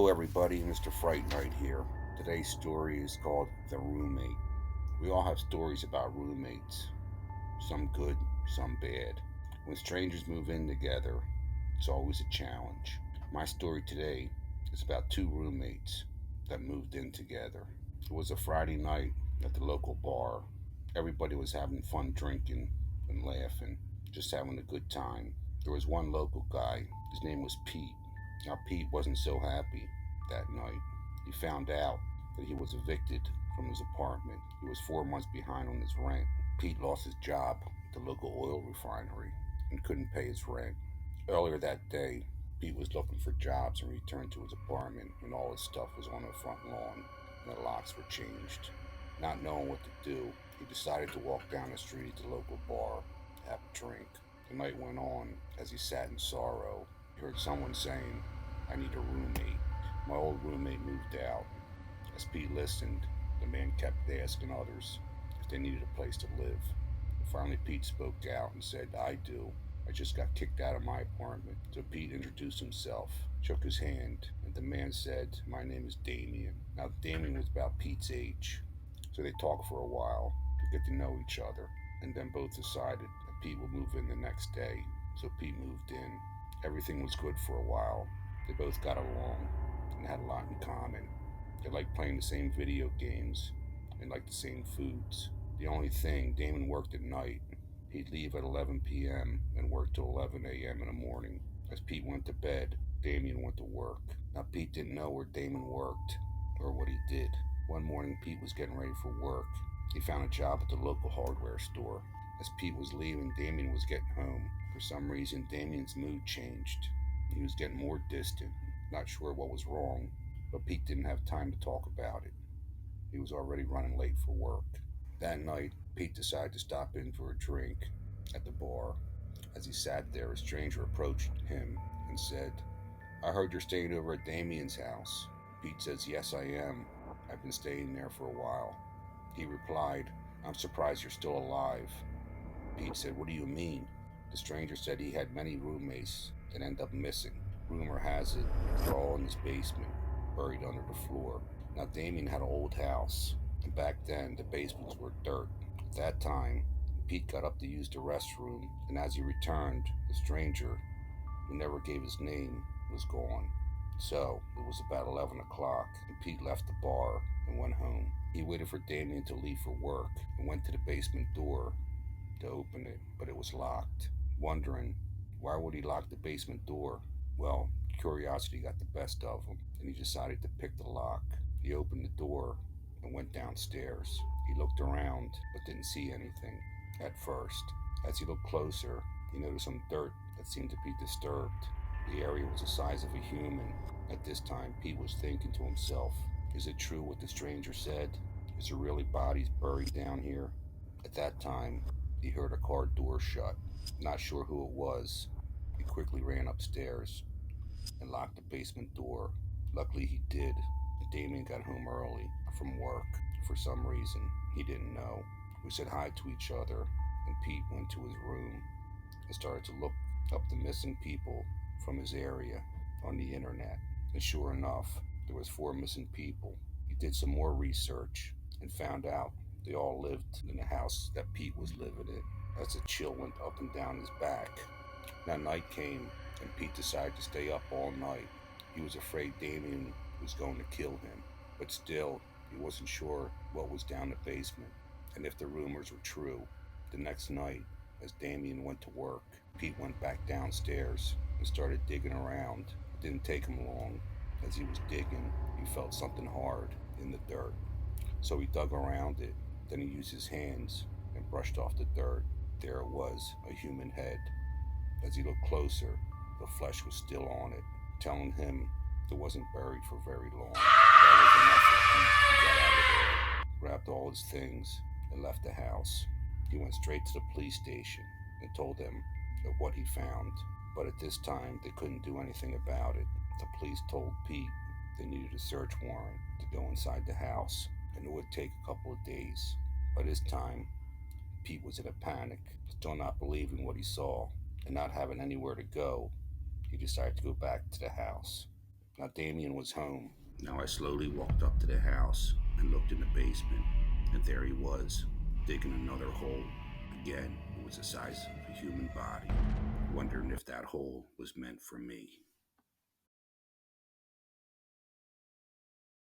everybody, Mr.FrightNight here. Today's story is called The Roommate. We all have stories about roommates, some good, some bad. When strangers move in together, it's always a challenge. My story today is about two roommates that moved in together. It was a Friday night at the local bar. Everybody was having fun drinking and laughing, just having a good time. There was one local guy. His name was Pete. Now, Pete wasn't so happy that night. He found out that he was evicted from his apartment. He was 4 months behind on his rent. Pete lost his job at the local oil refinery and couldn't pay his rent. Earlier that day, Pete was looking for jobs and returned to his apartment when all his stuff was on the front lawn and the locks were changed. Not knowing what to do, he decided to walk down the street to the local bar to have a drink. The night went on. As he sat in sorrow, he heard someone saying, "I need a roommate." My old roommate moved out. As Pete listened, the man kept asking others if they needed a place to live. Finally, Pete spoke out and said, "I do. I just got kicked out of my apartment." So Pete introduced himself, shook his hand, and the man said, "My name is Damien." Now, Damien was about Pete's age, so they talked for a while to get to know each other, and then both decided that Pete would move in the next day. So Pete moved in. Everything was good for a while. They both got along and had a lot in common. They liked playing the same video games and liked the same foods. The only thing, Damon worked at night. He'd leave at 11 p.m. and work till 11 a.m. in the morning. As Pete went to bed, Damien went to work. Now, Pete didn't know where Damon worked or what he did. One morning, Pete was getting ready for work. He found a job at the local hardware store. As Pete was leaving, Damien was getting home. For some reason, Damien's mood changed. He was getting more distant, not sure what was wrong, but Pete didn't have time to talk about it. He was already running late for work. That night, Pete decided to stop in for a drink at the bar. As he sat there, a stranger approached him and said, "I heard you're staying over at Damien's house." Pete says, "Yes, I am. I've been staying there for a while." He replied, "I'm surprised you're still alive." Pete said, "What do you mean?" The stranger said he had many roommates that end up missing. Rumor has it they're all in his basement, buried under the floor. Now, Damien had an old house, and back then the basements were dirt. At that time, Pete got up to use the restroom, and as he returned, the stranger, who never gave his name, was gone. So, it was about 11 o'clock, and Pete left the bar and went home. He waited for Damien to leave for work and went to the basement door to open it, but it was locked. Wondering, why would he lock the basement door? Well, curiosity got the best of him, and he decided to pick the lock. He opened the door and went downstairs. He looked around, but didn't see anything at first. As he looked closer, he noticed some dirt that seemed to be disturbed. The area was the size of a human. At this time, Pete was thinking to himself, is it true what the stranger said? Is there really bodies buried down here? At that time, he heard a car door shut. Not sure who it was, he quickly ran upstairs and locked the basement door. Luckily, he did. Damien got home early from work. For some reason, he didn't know. We said hi to each other, and Pete went to his room and started to look up the missing people from his area on the internet. And sure enough, there was 4 missing people. He did some more research and found out they all lived in the house that Pete was living in. As a chill went up and down his back. Now, night came, and Pete decided to stay up all night. He was afraid Damien was going to kill him, but still, he wasn't sure what was down the basement and if the rumors were true. The next night, as Damien went to work, Pete went back downstairs and started digging around. It didn't take him long. As he was digging, he felt something hard in the dirt. So he dug around it. Then he used his hands and brushed off the dirt. There it was, a human head. As he looked closer, the flesh was still on it, telling him it wasn't buried for very long. That was enough for Pete. He got out of there, grabbed all his things, and left the house. He went straight to the police station and told them of what he found. But at this time, they couldn't do anything about it. The police told Pete they needed a search warrant to go inside the house, and it would take a couple of days. By this time, Pete was in a panic, still not believing what he saw, and not having anywhere to go. He decided to go back to the house. Now Damien was home. Now I slowly walked up to the house and looked in the basement, and there he was, digging another hole. Again, it was the size of a human body, wondering if that hole was meant for me.